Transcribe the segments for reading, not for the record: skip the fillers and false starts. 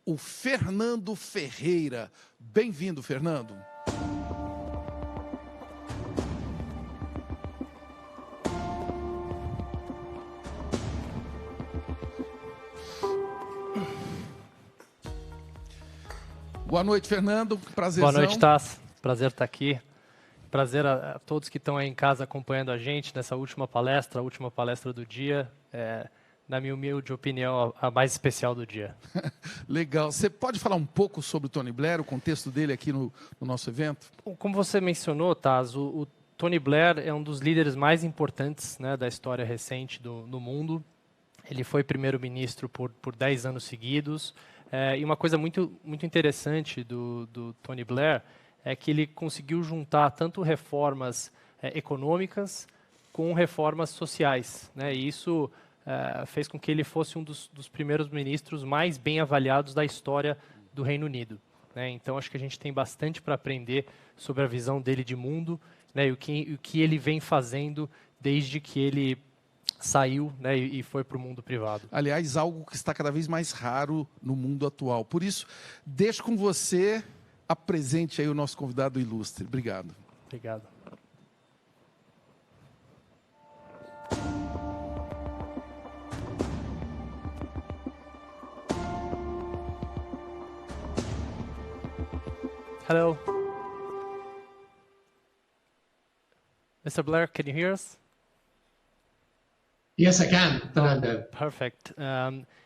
o Fernando Ferreira. Bem-vindo, Fernando. Boa noite, Fernando. Prazerzão. Boa noite, Tass. Prazer estar aqui. Prazer a todos que estão aí em casa acompanhando a gente nessa última palestra, a última palestra do dia. Na minha humilde opinião, a mais especial do dia. Legal. Você pode falar um pouco sobre o Tony Blair, o contexto dele aqui no nosso evento? Como você mencionou, Taz, o Tony Blair é um dos líderes mais importantes, né, da história recente no mundo. Ele foi primeiro-ministro por 10 anos seguidos. E uma coisa muito interessante do Tony Blair é que ele conseguiu juntar tanto reformas econômicas com reformas sociais, né? E isso fez com que ele fosse um dos primeiros ministros mais bem avaliados da história do Reino Unido, né? Então, acho que a gente tem bastante para aprender sobre a visão dele de mundo, né, e o que ele vem fazendo desde que ele saiu, né, e foi para o mundo privado. Aliás, algo que está cada vez mais raro no mundo atual. Por isso, deixo com você, apresente aí o nosso convidado ilustre. Obrigado. Obrigado. Hello. Mr. Blair, can you hear us? Yes, I can, Fernando. Perfect.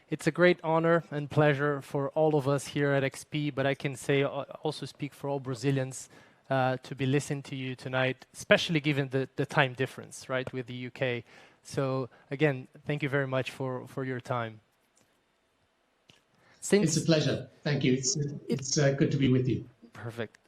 It's a great honor and pleasure for all of us here at XP, but I can say also speak for all Brazilians to be listening to you tonight, especially given the time difference, right, with the UK. So again, thank you very much for your time. It's a pleasure. Thank you. It's good to be with you. Perfect.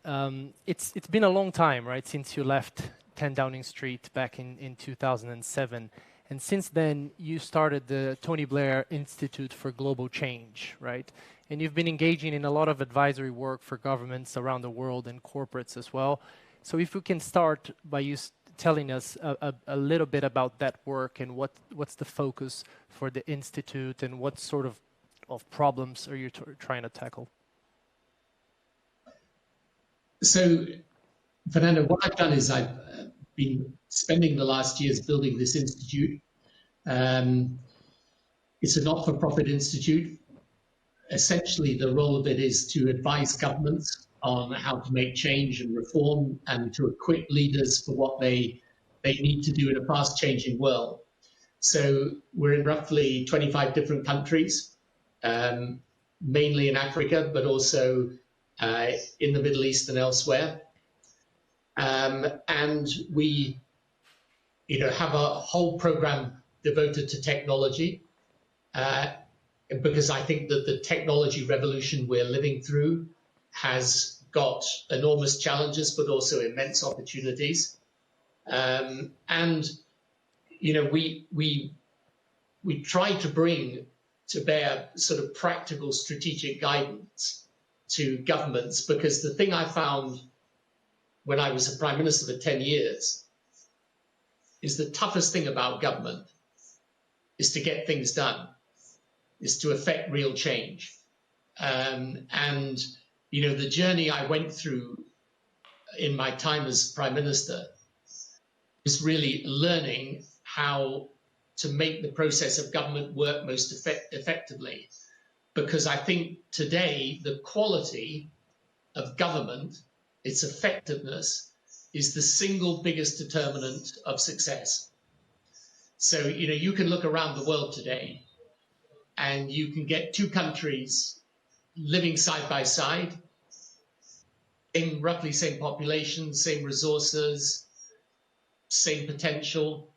It's been a long time, right, since you left 10 Downing Street back in 2007. And since then, you started the Tony Blair Institute for Global Change, right? And you've been engaging in a lot of advisory work for governments around the world and corporates as well. So if we can start by you telling us a little bit about that work and what's the focus for the Institute and what sort of problems are you trying to tackle? So, Fernando, what I've done is I've been spending the last years building this institute. It's a not-for-profit institute. Essentially, the role of it is to advise governments on how to make change and reform and to equip leaders for what they need to do in a fast-changing world. So we're in roughly 25 different countries, mainly in Africa, but also in the Middle East and elsewhere. And we have a whole program devoted to technology because I think that the technology revolution we're living through has got enormous challenges, but also immense opportunities. And we try to bring to bear sort of practical strategic guidance to governments, because the thing I found when I was a prime minister for 10 years is the toughest thing about government is to get things done, is to affect real change. The journey I went through in my time as prime minister is really learning how to make the process of government work most effectively. Because I think today the quality of government, its effectiveness, is the single biggest determinant of success. So, you can look around the world today and you can get two countries living side by side, roughly same population, same resources, same potential.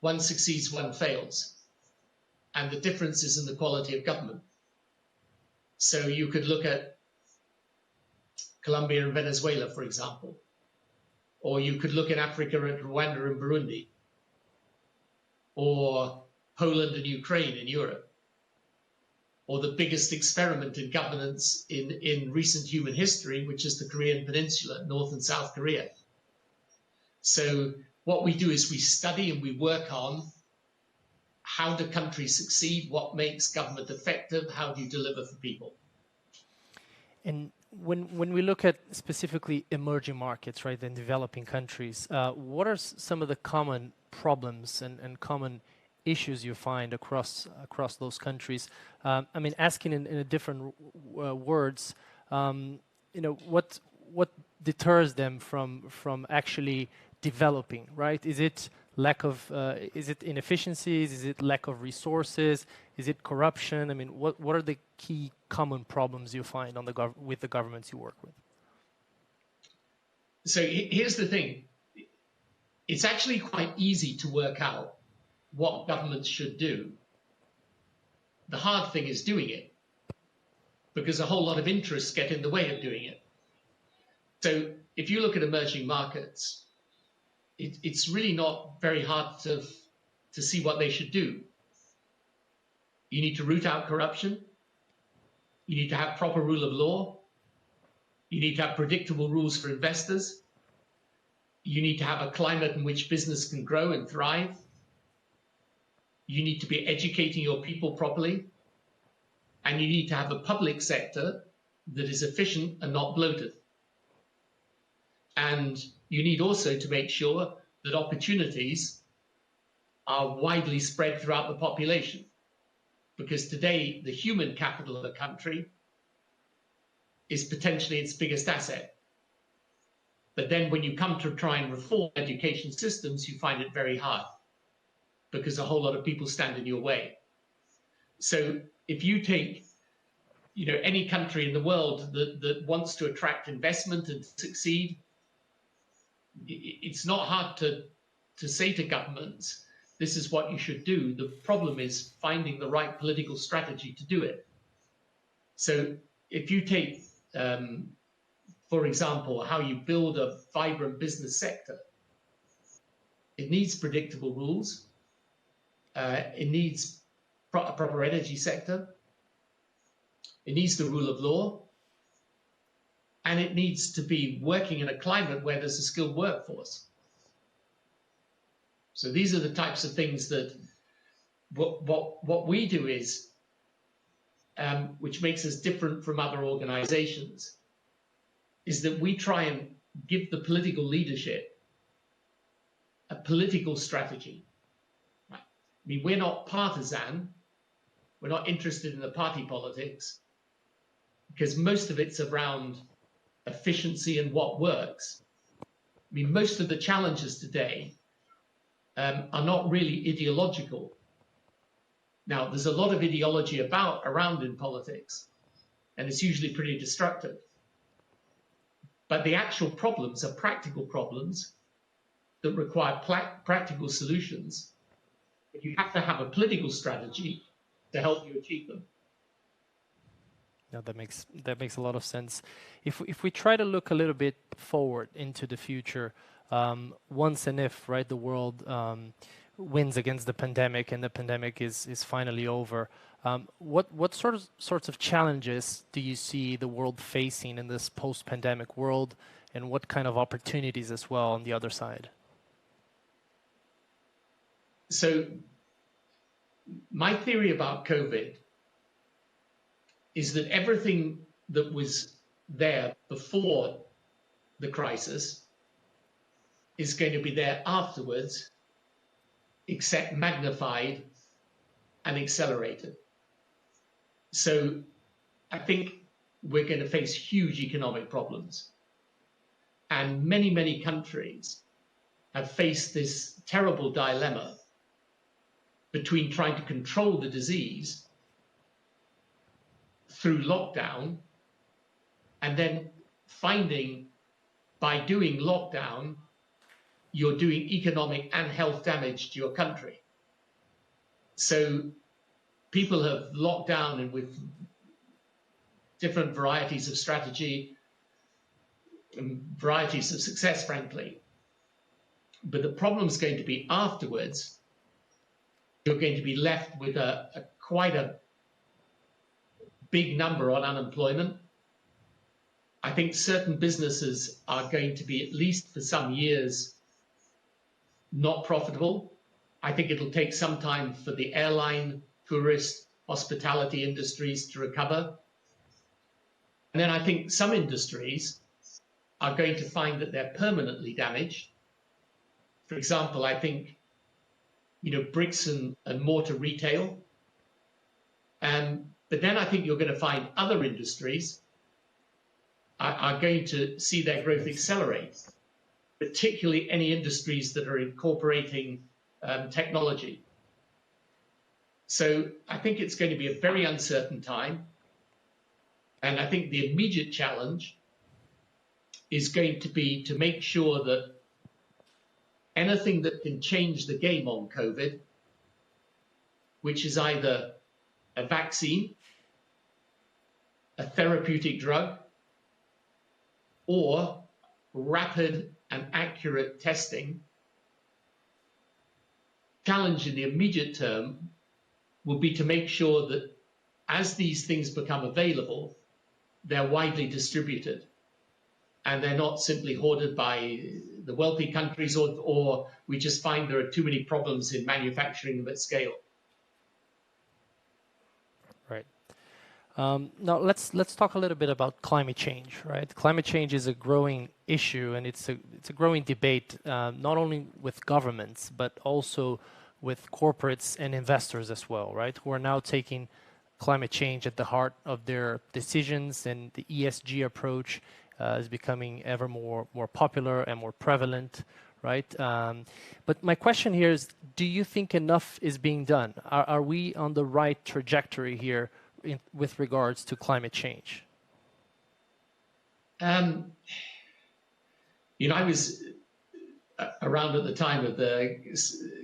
One succeeds, one fails. And the difference is in the quality of government. So you could look at Colombia and Venezuela, for example, or you could look in Africa at Rwanda and Burundi, or Poland and Ukraine in Europe, or the biggest experiment in governance in recent human history, which is the Korean Peninsula, North and South Korea. So what we do is we study and we work on how do countries succeed? What makes government effective? How do you deliver for people? And when we look at specifically emerging markets, right, and developing countries, what are some of the common problems and common issues you find across those countries? I mean, asking in a different words, you know, what deters them from actually developing, right? Is it lack of, is it inefficiencies? Is it lack of resources? Is it corruption? I mean, what are the key common problems you find on with the governments you work with? So here's the thing. It's actually quite easy to work out what governments should do. The hard thing is doing it, because a whole lot of interests get in the way of doing it. So if you look at emerging markets, it's really not very hard to see what they should do. You need to root out corruption. You need to have proper rule of law. You need to have predictable rules for investors. You need to have a climate in which business can grow and thrive. You need to be educating your people properly. And you need to have a public sector that is efficient and not bloated. And you need also to make sure that opportunities are widely spread throughout the population. Because today, the human capital of a country is potentially its biggest asset. But then when you come to try and reform education systems, you find it very hard, because a whole lot of people stand in your way. So if you take, you know, any country in the world that wants to attract investment and succeed, it's not hard to say to governments, this is what you should do. The problem is finding the right political strategy to do it. So if you take, for example, how you build a vibrant business sector, it needs predictable rules. It needs a proper energy sector. It needs the rule of law. And it needs to be working in a climate where there's a skilled workforce. So these are the types of things that what we do is, which makes us different from other organizations, is that we try and give the political leadership a political strategy. Right? I mean, we're not partisan. We're not interested in the party politics, because most of it's around efficiency and what works. I mean, most of the challenges today are not really ideological. Now, there's a lot of ideology around in politics, and it's usually pretty destructive. But the actual problems are practical problems that require practical solutions. But you have to have a political strategy to help you achieve them. Yeah, that makes a lot of sense. If we try to look a little bit forward into the future, once and if, right, the world wins against the pandemic and the pandemic is finally over, what sorts of challenges do you see the world facing in this post-pandemic world, and what kind of opportunities as well on the other side? So my theory about COVID is that everything that was there before the crisis is going to be there afterwards, except magnified and accelerated. So I think we're going to face huge economic problems. And many, many countries have faced this terrible dilemma between trying to control the disease through lockdown, and then finding by doing lockdown, you're doing economic and health damage to your country. So people have locked down, and with different varieties of strategy and varieties of success, frankly. But the problem's going to be afterwards, you're going to be left with quite a big number on unemployment. I think certain businesses are going to be, at least for some years, not profitable. I think it'll take some time for the airline, tourist, hospitality industries to recover. And then I think some industries are going to find that they're permanently damaged. For example, I think, bricks and mortar retail. But then I think you're going to find other industries are going to see their growth accelerate, particularly any industries that are incorporating technology. So I think it's going to be a very uncertain time. And I think the immediate challenge is going to be to make sure that anything that can change the game on COVID, which is either a vaccine, a therapeutic drug, or rapid and accurate testing, challenge in the immediate term will be to make sure that as these things become available, they're widely distributed and they're not simply hoarded by the wealthy countries, or we just find there are too many problems in manufacturing them at scale. Right. Now let's talk a little bit about climate change. Right, climate change is a growing issue, and it's a growing debate, not only with governments but also with corporates and investors as well. Right, who are now taking climate change at the heart of their decisions, and the ESG approach is becoming ever more popular and more prevalent. Right, but my question here is: do you think enough is being done? Are we on the right trajectory here with regards to climate change? I was around at the time of the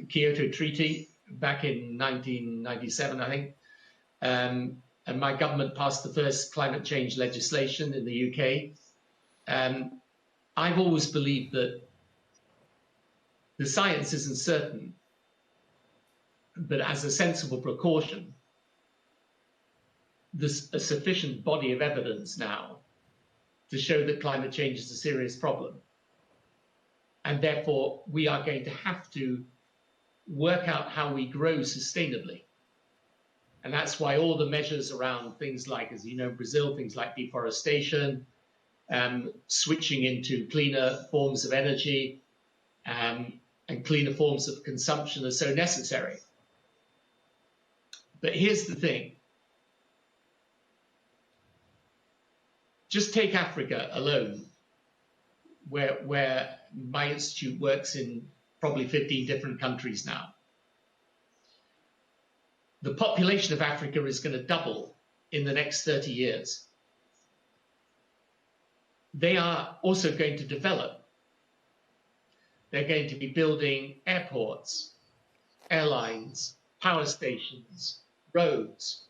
Kyoto Treaty back in 1997, I think, and my government passed the first climate change legislation in the UK. I've always believed that the science isn't certain, but as a sensible precaution, there's a sufficient body of evidence now to show that climate change is a serious problem. And therefore, we are going to have to work out how we grow sustainably. And that's why all the measures around things like, as you know, Brazil, things like deforestation, switching into cleaner forms of energy, and cleaner forms of consumption are so necessary. But here's the thing. Just take Africa alone, where my institute works in probably 15 different countries now. The population of Africa is going to double in the next 30 years. They are also going to develop. They're going to be building airports, airlines, power stations, roads.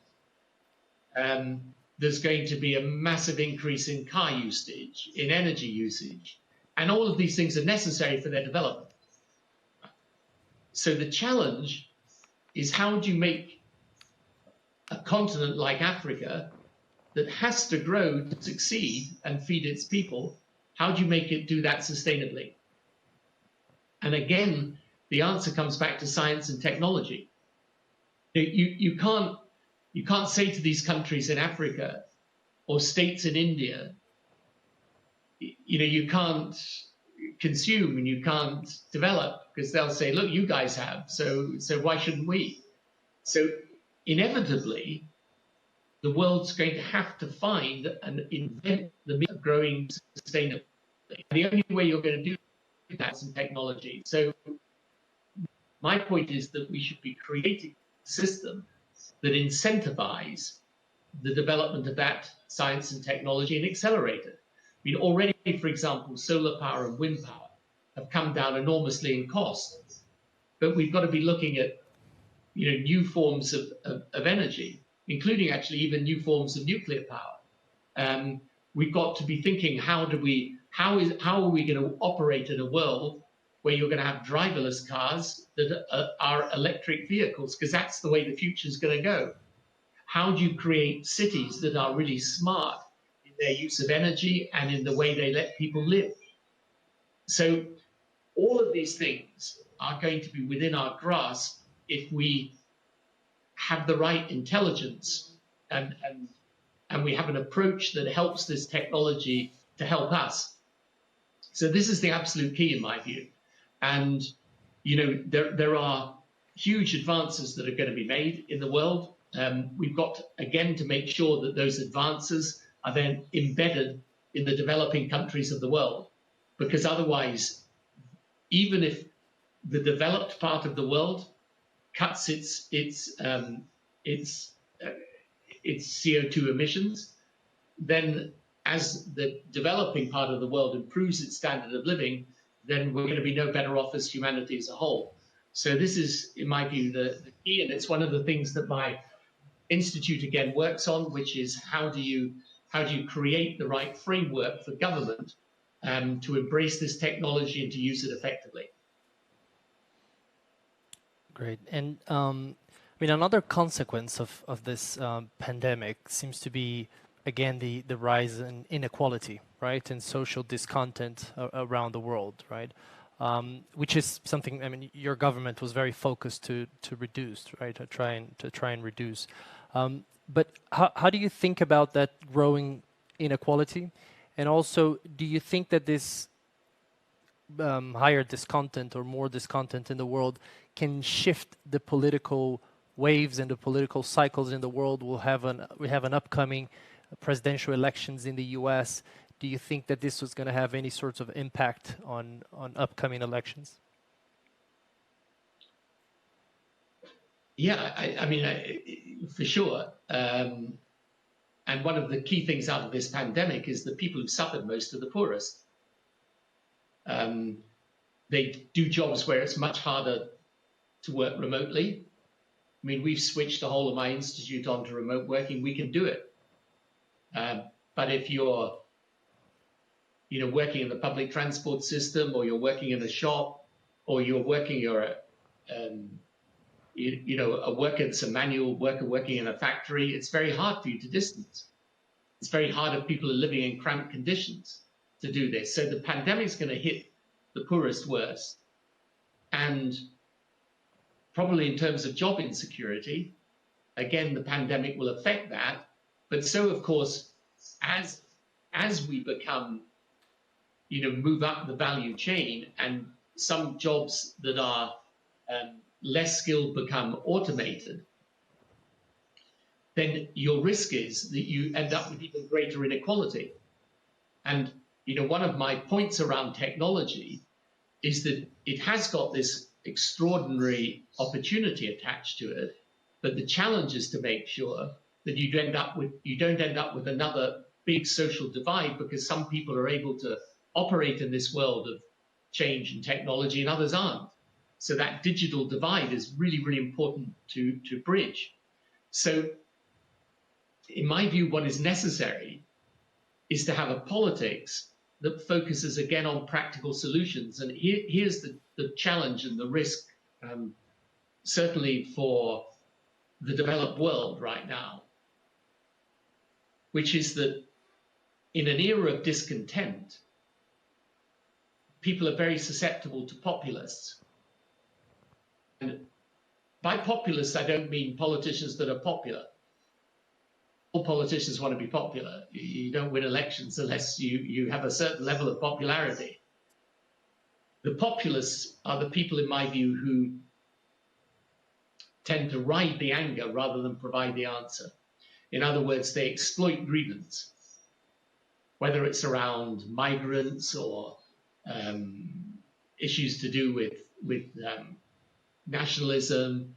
There's going to be a massive increase in car usage, in energy usage, and all of these things are necessary for their development. So the challenge is, how do you make a continent like Africa that has to grow to succeed and feed its people, how do you make it do that sustainably? And again, the answer comes back to science and technology. You can't say to these countries in Africa or states in India, you can't consume and you can't develop, because they'll say, look, you guys have, so why shouldn't we? So inevitably, the world's going to have to find and invent the means of growing sustainably. And the only way you're going to do that is in technology. So my point is that we should be creating a system that incentivize the development of that science and technology and accelerate it. I mean, already, for example, solar power and wind power have come down enormously in cost, but we've got to be looking at, new forms of energy, including actually even new forms of nuclear power. We've got to be thinking, how are we going to operate in a world where you're going to have driverless cars that are electric vehicles, because that's the way the future is going to go. How do you create cities that are really smart in their use of energy and in the way they let people live? So all of these things are going to be within our grasp if we have the right intelligence and we have an approach that helps this technology to help us. So this is the absolute key in my view. And, you know, there are huge advances that are going to be made in the world. We've got, again, to make sure that those advances are then embedded in the developing countries of the world, because otherwise, even if the developed part of the world cuts its CO2 emissions, then as the developing part of the world improves its standard of living, then we're going to be no better off as humanity as a whole. So this is, in my view, the key, and it's one of the things that my institute again works on, which is how do you create the right framework for government to embrace this technology and to use it effectively. Great. And I mean, another consequence of this pandemic seems to be, again, the rise in inequality, right, and social discontent around the world, right, which is something, I mean, your government was very focused to reduce, right, to try and reduce. But how do you think about that growing inequality, and also do you think that this higher discontent or more discontent in the world can shift the political waves and the political cycles in the world? We have an upcoming presidential elections in the U.S. Do you think that this was going to have any sorts of impact on upcoming elections? Yeah, I mean, for sure. And one of the key things out of this pandemic is the people who suffered most are the poorest. They do jobs where it's much harder to work remotely. I mean, we've switched the whole of my institute onto remote working. We can do it. But if you're, you know, working in the public transport system, or you're working in a shop, or you're you know, a worker that's a manual worker working in a factory, it's very hard for you to distance. It's very hard if people are living in cramped conditions to do this. So the pandemic is going to hit the poorest worst. And probably in terms of job insecurity, again, the pandemic will affect that. But so, of course, as we become, you know, move up the value chain, and some jobs that are less skilled become automated, then your risk is that you end up with even greater inequality. And, you know, one of my points around technology is that it has got this extraordinary opportunity attached to it, but the challenge is to make sure that you don't end up with another big social divide, because some people are able to operate in this world of change and technology and others aren't. So that digital divide is really, really important to bridge. So in my view, what is necessary is to have a politics that focuses again on practical solutions. And here's the challenge and the risk, certainly for the developed world right now, which is that in an era of discontent, people are very susceptible to populists. And by populists, I don't mean politicians that are popular. All politicians want to be popular. You don't win elections unless you have a certain level of popularity. The populists are the people, in my view, who tend to ride the anger rather than provide the answer. In other words, they exploit grievance, whether it's around migrants or issues to do with nationalism,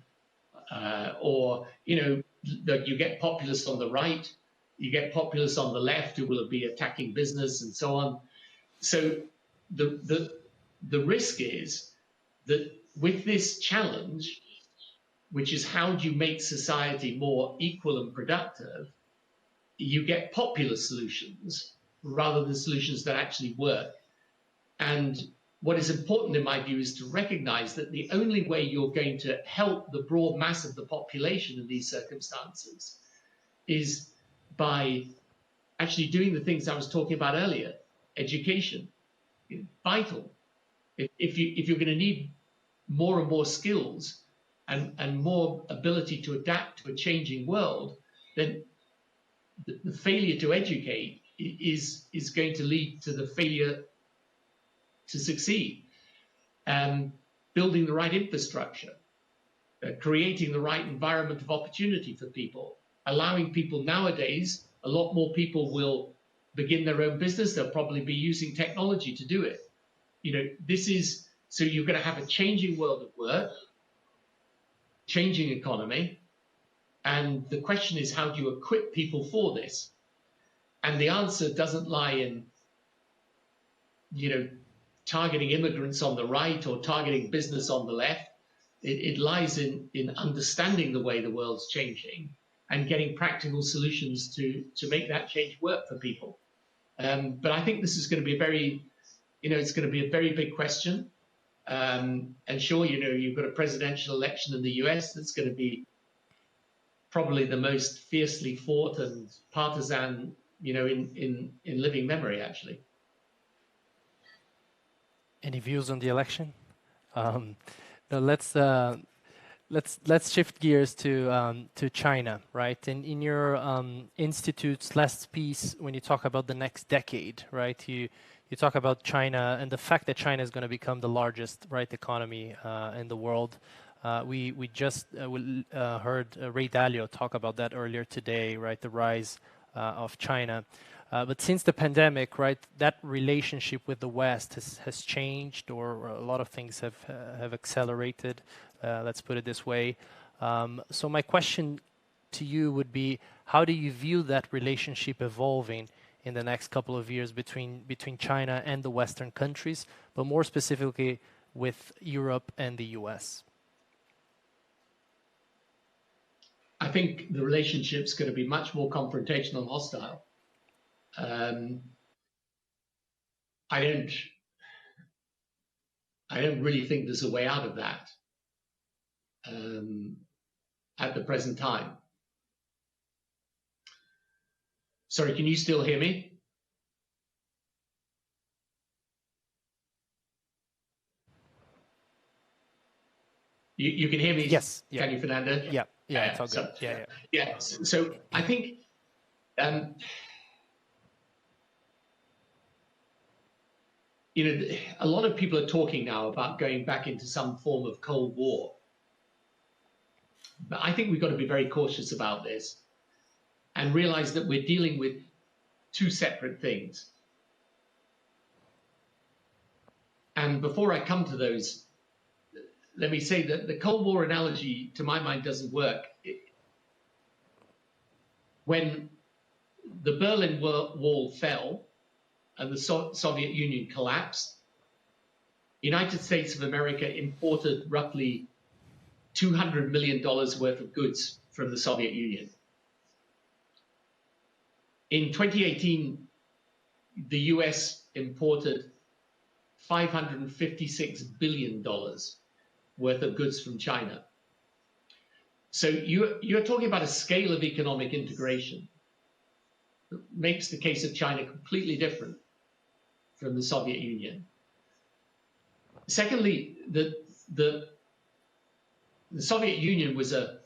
or, you know, that you get populists on the right, you get populists on the left who will be attacking business and so on. So the risk is that with this challenge, which is how do you make society more equal and productive, you get popular solutions rather than solutions that actually work. And what is important, in my view, is to recognize that the only way you're going to help the broad mass of the population in these circumstances is by actually doing the things I was talking about earlier. Education, vital. If you're going to need more and more skills and more ability to adapt to a changing world, then the failure to educate is going to lead to the failure to succeed. Building the right infrastructure, creating the right environment of opportunity for people, allowing people nowadays, a lot more people will begin their own business. They'll probably be using technology to do it. So you're going to have a changing world of work, changing economy. And the question is, how do you equip people for this? And the answer doesn't lie in, targeting immigrants on the right or targeting business on the left. It lies in understanding the way the world's changing and getting practical solutions to make that change work for people. But I think this is going to be it's going to be a very big question. And sure, you've got a presidential election in the US that's going to be probably the most fiercely fought and partisan, in living memory, actually. Any views on the election? Now let's shift gears to China, right? And in your institute's last piece, when you talk about the next decade, right? You talk about China and the fact that China is going to become the largest, right, economy in the world. We just heard Ray Dalio talk about that earlier today, right? The rise of China. But since the pandemic, right, that relationship with the West has changed, or a lot of things have accelerated. Let's put it this way. So my question to you would be, how do you view that relationship evolving in the next couple of years between China and the Western countries, but more specifically with Europe and the US? I think the relationship's going to be much more confrontational and hostile. I don't really think there's a way out of that at the present time. Sorry, can you still hear me? You can hear me? Yes. Yeah. Can you, Fernando? Yeah. It's all good. Yeah. So I think a lot of people are talking now about going back into some form of Cold War. But I think we've got to be very cautious about this and realize that we're dealing with two separate things. And before I come to those, let me say that the Cold War analogy, to my mind, doesn't work. When the Berlin Wall fell and the Soviet Union collapsed, the United States of America imported roughly $200 million worth of goods from the Soviet Union. In 2018, the US imported $556 billion worth of goods from China. So you're talking about a scale of economic integration that makes the case of China completely different from the Soviet Union. Secondly, the Soviet Union was a